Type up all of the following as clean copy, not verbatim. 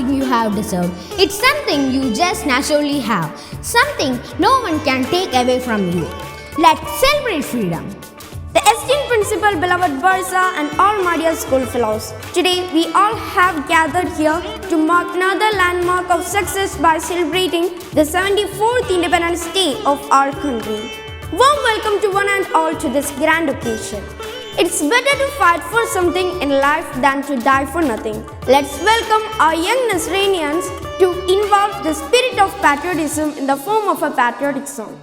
something you have deserved. It's something you just naturally have. Something no one can take away from you. Let's celebrate freedom. The esteemed principal, beloved Barsa, and all my dear school fellows. Today we all have gathered here to mark another landmark of success by celebrating the 74th Independence Day of our country. Warm welcome to one and all to this grand occasion. It's better to fight for something in life than to die for nothing. Let's welcome our young Nazarenians to involve the spirit of patriotism in the form of a patriotic song.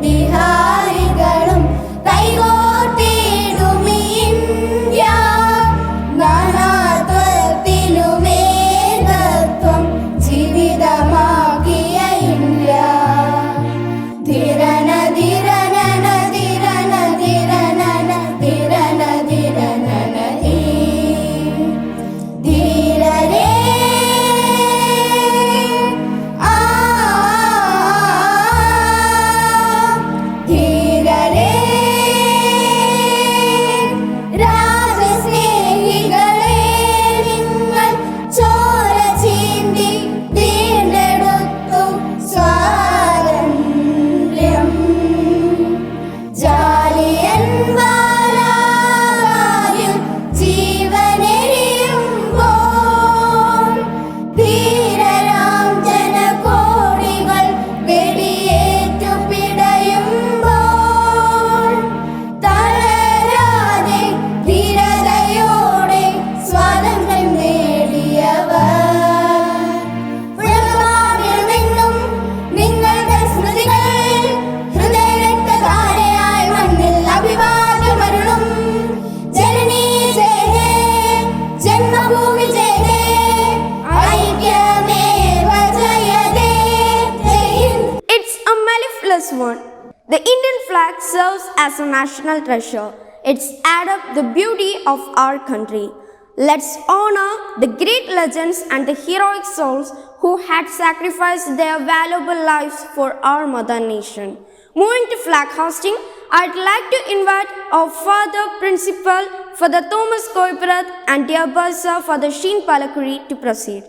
ബിഹാരികളും കൈകോർത്തിടുമീ as a national treasure. It's add up the beauty of our country. Let's honor the great legends and the heroic souls who had sacrificed their valuable lives for our mother nation. Moving to flag hosting, I'd like to invite our Father Principal for the Thomas Koiparat and dear Bursa for the Sheen Palakuri to proceed.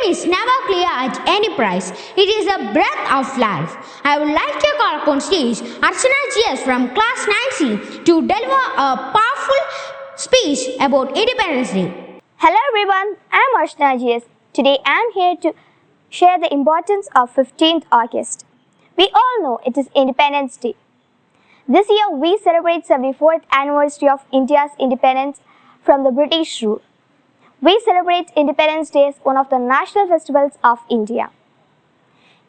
Is never clear at any price. It is a breath of life. I would like to call upon stage Archana GS from class 9C to deliver a powerful speech about Independence Day. Hello everyone, I am Archana GS. Today I am here to share the importance of 15th August. We all know it is Independence Day. This year we celebrate 74th anniversary of India's independence from the British rule. We celebrate Independence Day as one of the national festivals of India.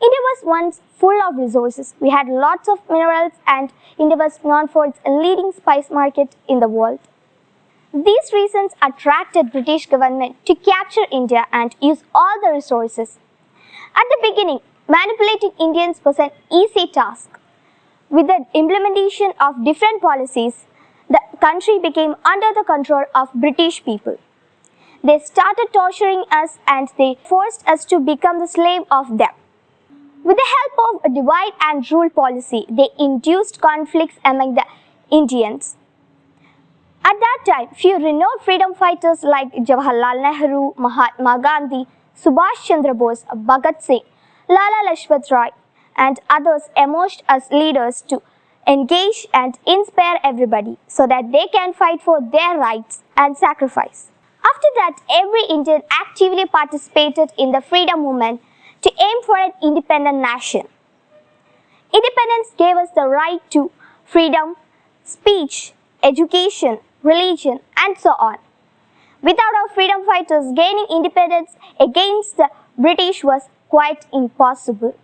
India was once full of resources. We had lots of minerals and India was known for its leading spice market in the world. These reasons attracted British government to capture India and use all the resources. At the beginning, manipulating Indians was an easy task. With the implementation of different policies, the country became under the control of British people. They started torturing us and they forced us to become the slave of them. With the help of a divide and rule policy, they induced conflicts among the Indians. At that time, few renowned freedom fighters like Jawaharlal Nehru, Mahatma Gandhi, Subhash Chandra Bose, Bhagat Singh, Lala Lajpat Rai, and others emerged as leaders to engage and inspire everybody so that they can fight for their rights and sacrifice. After that, every Indian actively participated in the freedom movement to aim for an independent nation. Independence gave us the right to freedom, speech, education, religion, and so on. Without our freedom fighters, gaining independence against the British was quite impossible.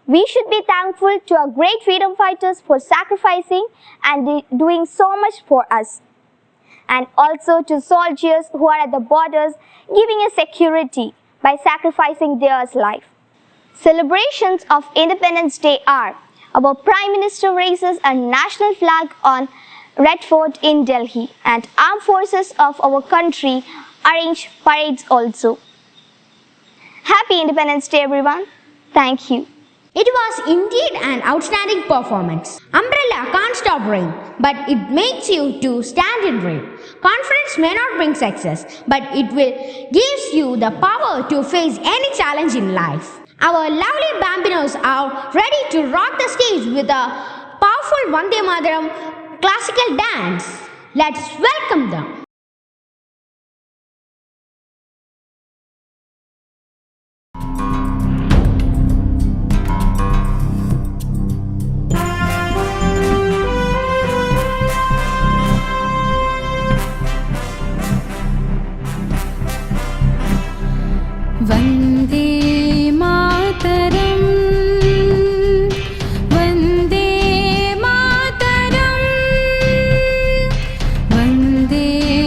We should be thankful to our great freedom fighters for sacrificing and doing so much for us. And also to soldiers who are at the borders giving us security by sacrificing their life. Celebrations of Independence Day are our Prime Minister raises a national flag on Red Fort in Delhi and armed forces of our country arrange parades also. Happy Independence Day everyone. Thank you. It was indeed an outstanding performance. Umbrella can't stop rain, but it makes you to stand in rain. Confidence may not bring success, but it will gives you the power to face any challenge in life. Our lovely Bambinos are ready to rock the stage with a powerful Vande Mataram classical dance. Let's welcome them. Vande Mataram, Vande Mataram, Vande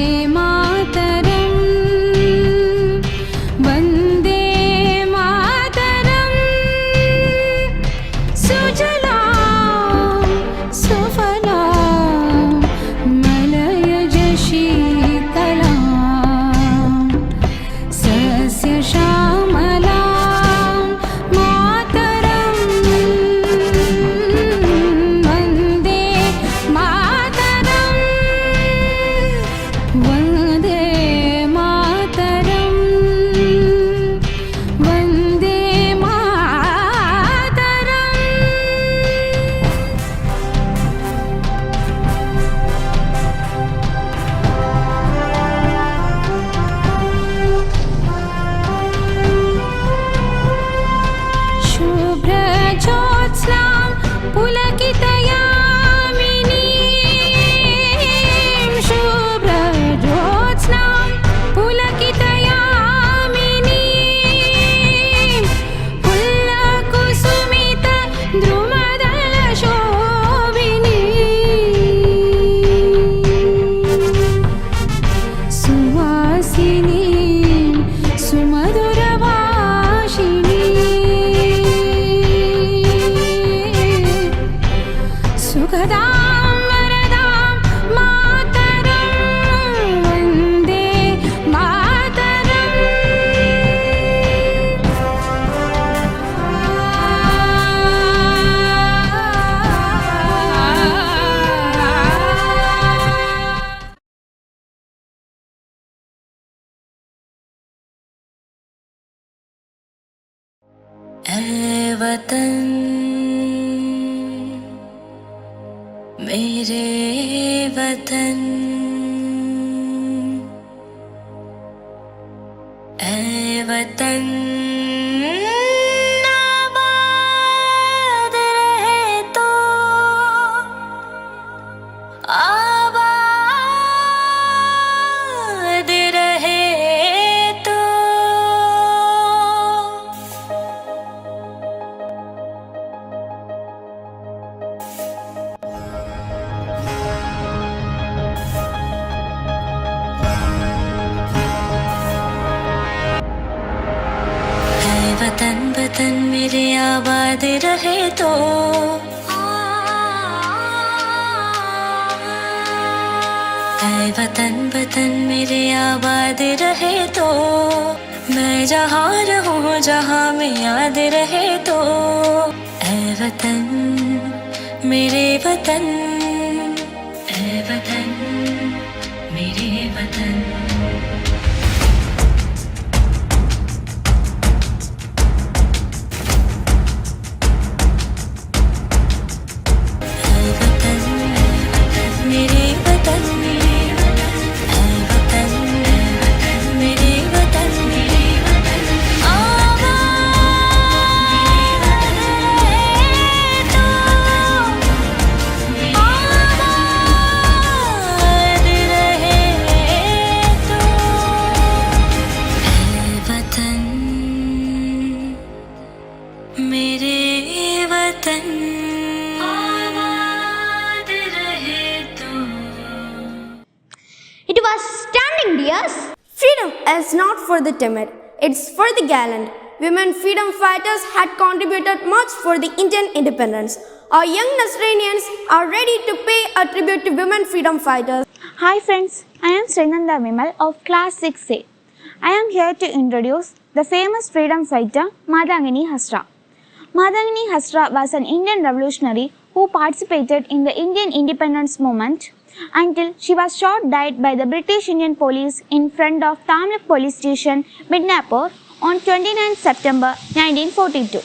सुखदां वरदां मातरं वन्दे ऐ वतन मेरे वतन, ऐ वतन आबाद रहे तो, आबाद रहे तो। वतन वतन मेरे आबाद रहे तो, ऐ वतन वतन मेरे आबाद रहे तो, मैं जहाँ रहूँ जहाँ में याद रहे तो। ऐ वतन मेरे वतन, ऐ वतन मेरे वतन। It was stunning, dears. Freedom is not for the timid, it's for the gallant. Women freedom fighters had contributed much for the Indian independence. Our young Nazarenians are ready to pay a tribute to women freedom fighters. Hi friends, I am Srinanda Vimal of Class 6A. I am here to introduce the famous freedom fighter Madangini Hasra. Madangini Hasra was an Indian revolutionary who participated in the Indian independence movement until she was shot dead by the British Indian police in front of Tamluk police station, Midnapore on 29 September 1942.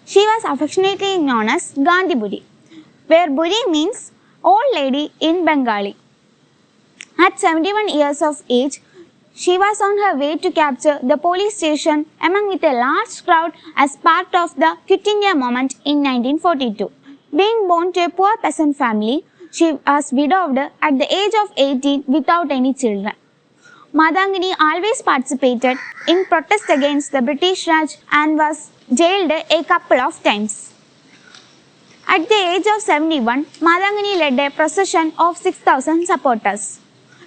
She was affectionately known as Gandhi Budi, where Budi means old lady in Bengali. At 71 years of age, she was on her way to capture the police station among with a large crowd as part of the Quit India movement in 1942. Being born to a poor peasant family, she was widowed at the age of 18 without any children. Madangini always participated in protest against the British Raj and was jailed a couple of times. At the age of 71, Madangini led a procession of 6,000 supporters.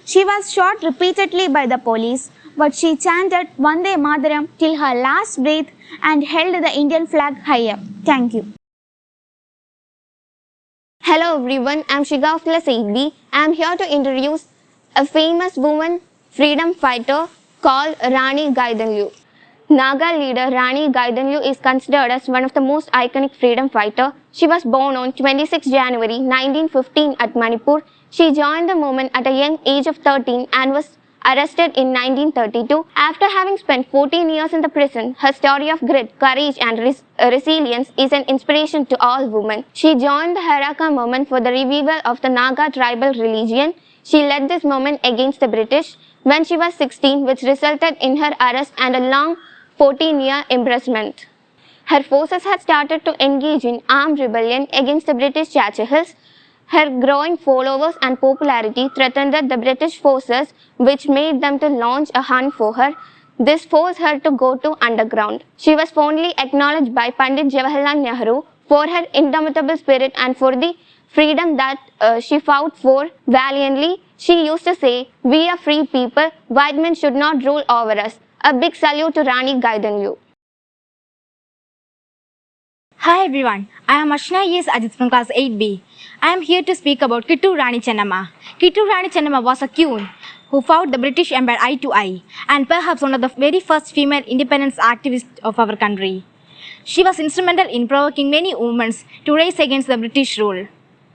She was shot repeatedly by the police, but she chanted Vande Mataram till her last breath and held the Indian flag high up. Thank you. Hello everyone, I am Shiga of class 8B. I am here to introduce a famous woman freedom fighter called Rani Gaidalu. Naga leader Rani Gaidalu is considered as one of the most iconic freedom fighters. She was born on 26 January 1915 at Manipur. She joined the movement at a young age of 13 and was arrested in 1932. After having spent 14 years in the prison, her story of grit, courage and resilience is an inspiration to all women. She joined the Haraka movement for the revival of the Naga tribal religion. She led this movement against the British when she was 16, which resulted in her arrest and a long 14-year imprisonment. Her forces had started to engage in armed rebellion against the British Churchills. Her growing followers and popularity threatened the British forces, which made them to launch a hunt for her. This forced her to go to underground. She was fondly acknowledged by Pandit Jawaharlal Nehru for her indomitable spirit and for the freedom that she fought for valiantly. She used to say, "We are free people, white men should not rule over us." A big salute to Rani Gaidalu. Hi everyone, I am Ashna Yes Ajit from class 8B. I am here to speak about Kittur Rani Chennamma. Kittur Rani Chennamma was a queen who fought the British Empire eye to eye and perhaps one of the very first female independence activists of our country. She was instrumental in provoking many women to rise against the British rule.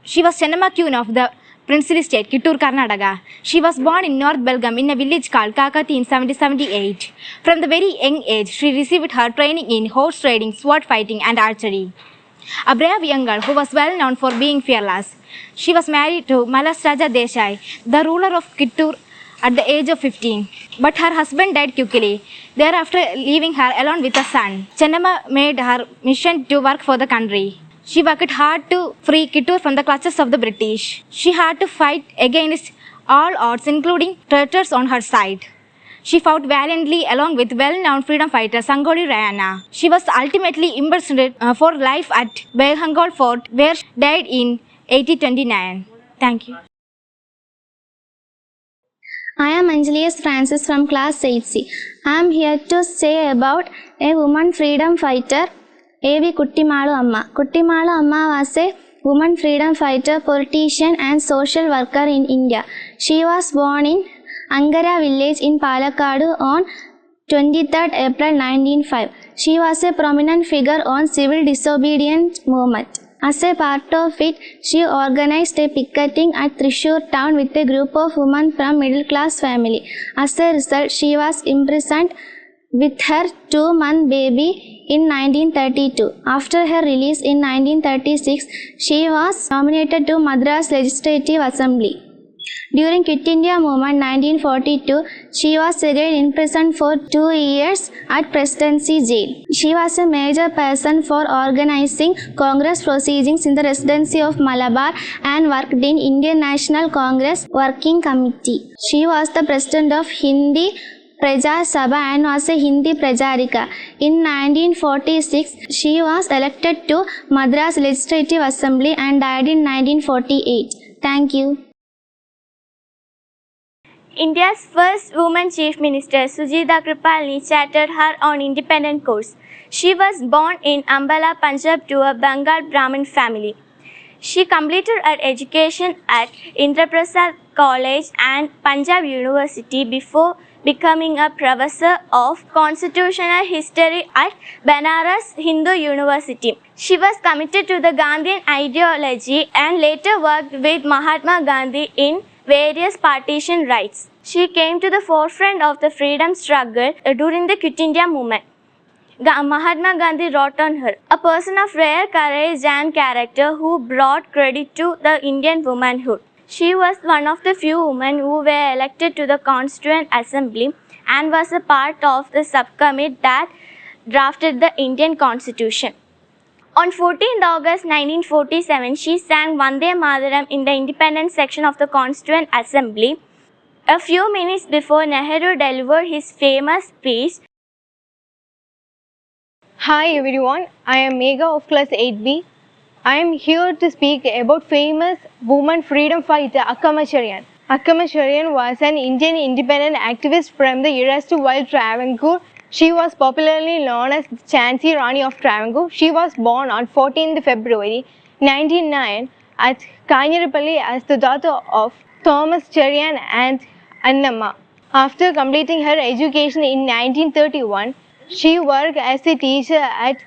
She was Chennamma queen of the princely state Kittur, Karnataka. She was born in North Belgaum in a village called Kakati in 1778. From the very young age, she received her training in horse riding, sword fighting and archery. A brave young girl who was well known for being fearless. She was married to Malas Raja Desai, the ruler of Kittur, at the age of 15. But her husband died quickly, thereafter leaving her alone with a son. Chennamma made her mission to work for the country. She worked hard to free Kittur from the clutches of the British. She had to fight against all odds, including traitors on her side. She fought valiantly along with well-known freedom fighter Sangoli Rayana. She was ultimately imprisoned for life at Belhangal Fort, where she died in 1829. Thank you. I am Angeles Francis from class 8C. I am here to say about a woman freedom fighter, A.V. Kuttimalu Amma. Kuttimalu Amma was a woman freedom fighter, politician and social worker in India. She was born in Angara village in Palakkadu on 23rd April 1905. She was a prominent figure on civil disobedience movement. As a part of it, she organized a picketing at Thrissur town with a group of women from middle-class family. As a result, she was imprisoned with her 2-month baby in 1932. After her release in 1936, she was nominated to Madras Legislative Assembly. During Quit India Movement 1942, she was again imprisoned for 2 years at Presidency Jail. She was a major person for organizing Congress proceedings in the Residency of Malabar and worked in Indian National Congress Working Committee. She was the president of Hindi Praja Sabha and was a Hindi Prajarika. In 1946, she was elected to Madras Legislative Assembly and died in 1948. Thank you. India's first woman chief minister, Sujida Kripali, chartered her own independent course. She was born in Ambala, Punjab to a Bengal Brahmin family. She completed her education at Indraprasad College and Punjab University before becoming a professor of constitutional history at Banaras Hindu University. She was committed to the Gandhian ideology and later worked with Mahatma Gandhi in various partition rights. She came to the forefront of the freedom struggle during the Quit India movement. Mahatma Gandhi wrote on her, a person of rare courage and character who brought credit to the Indian womanhood. She was one of the few women who were elected to the Constituent Assembly and was a part of the subcommittee that drafted the Indian Constitution. On 14th August 1947, she sang Vande Mataram in the independence section of the Constituent Assembly. A few minutes before Nehru delivered his famous speech. Hi everyone, I am Megha of class 8B. I am here to speak about famous woman freedom fighter Akkama Cheriyan. Akkama Cheriyan was an Indian independent activist from the erstwhile Travancore. She was popularly known as Chancy Rani of Travancore. She was born on 14th February 1909 at Kainirapalli as the daughter of Thomas Cheriyan and Annamma. After completing her education in 1931, she worked as a teacher at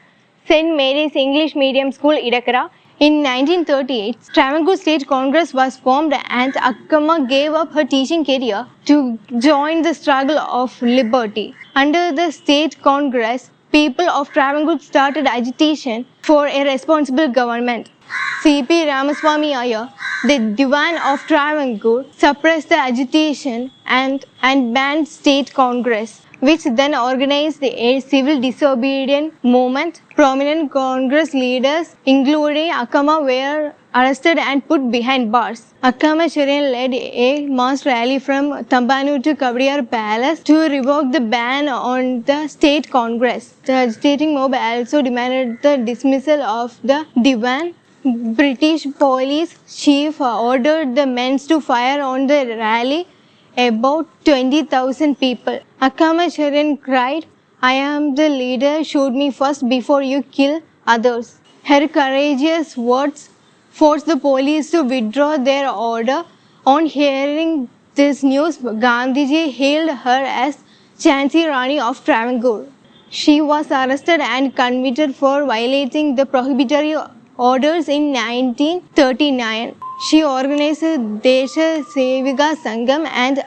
St. Mary's English Medium School, Idakara. In 1938, Travancore State Congress was formed and Akkama gave up her teaching career to join the struggle of liberty. Under the State Congress, people of Travancore started agitation for a responsible government. C.P. Ramaswamy Iyer, the Diwan of Travancore, suppressed the agitation and banned State Congress, which then organized a civil disobedience movement. Prominent Congress leaders, including Akkama, were arrested and put behind bars. Akkama Cheriyan led a mass rally from Thambanur to Kavadiyar Palace to revoke the ban on the State Congress. The agitating mob also demanded the dismissal of the Diwan. British police chief ordered the men to fire on the rally. About 20,000 people. Akkama Cheriyan cried, "I am the leader, shoot me first before you kill others." Her courageous words forced the police to withdraw their order. On hearing this news, Gandhiji hailed her as Jhansi Rani of Travancore. She was arrested and convicted for violating the prohibitory orders in 1939. She organized Desha Sevika Sangam and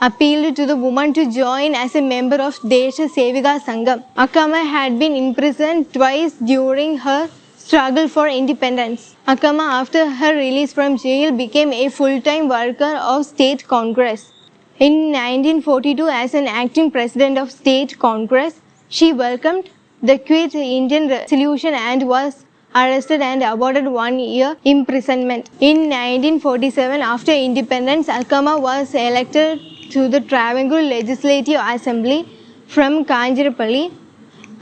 appealed to the woman to join as a member of Desha Sevika Sangam. Akkama had been imprisoned twice during her struggle for independence. Akkama, after her release from jail, became a full-time worker of State Congress. In 1942, as an acting president of State Congress, she welcomed the Quit Indian Resolution and was arrested and awarded 1 year imprisonment. In 1947, after independence, Akkama was elected to the Travancore Legislative Assembly from Kanjirapalli.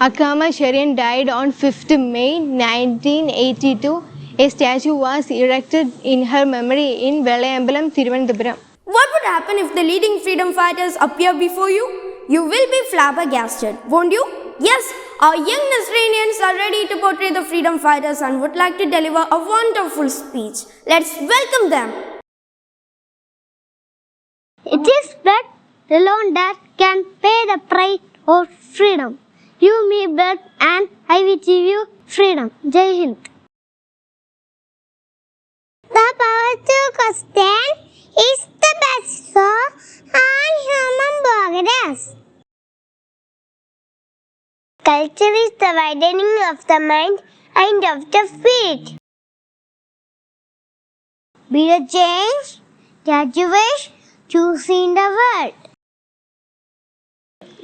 Akkama Sharian died on 5th May 1982. A statue was erected in her memory in Velayambalam, Thiruvananthapuram. What would happen if the leading freedom fighters appear before you? You will be flabbergasted, won't you? Yes, our young Nazarenians are ready to portray the freedom fighters and would like to deliver a wonderful speech. Let's welcome them. It is blood alone that can pay the price of freedom. Give me blood and I will give you freedom. Jai Hind. The power to question is the best for all human progress. Culture is the widening of the mind and of the spirit. Be the change that you wish to see in the world.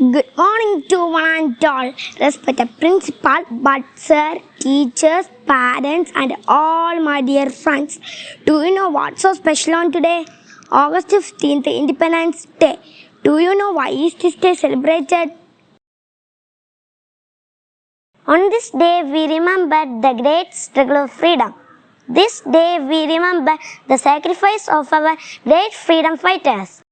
Good morning to one and all, respected principal, but sir, teachers, parents and all my dear friends. Do you know what's so special on today? August 15th, Independence Day. Do you know why is this day celebrated? On this day, we remember the great struggle of freedom. This day, we remember the sacrifice of our great freedom fighters.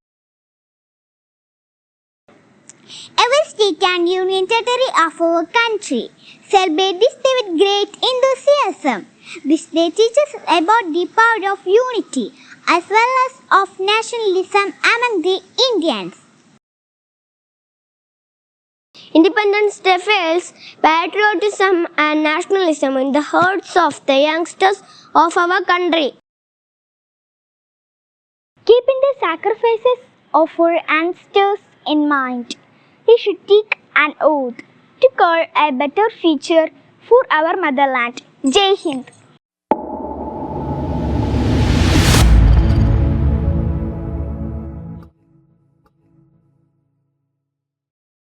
Every state and union territory of our country celebrate this day with great enthusiasm. This day teaches us about the power of unity as well as of nationalism among the Indians. Independence Day fuels patriotism and nationalism in the hearts of the youngsters of our country. Keeping the sacrifices of our ancestors in mind, we should take an oath to carve a better future for our motherland. Jai Hind.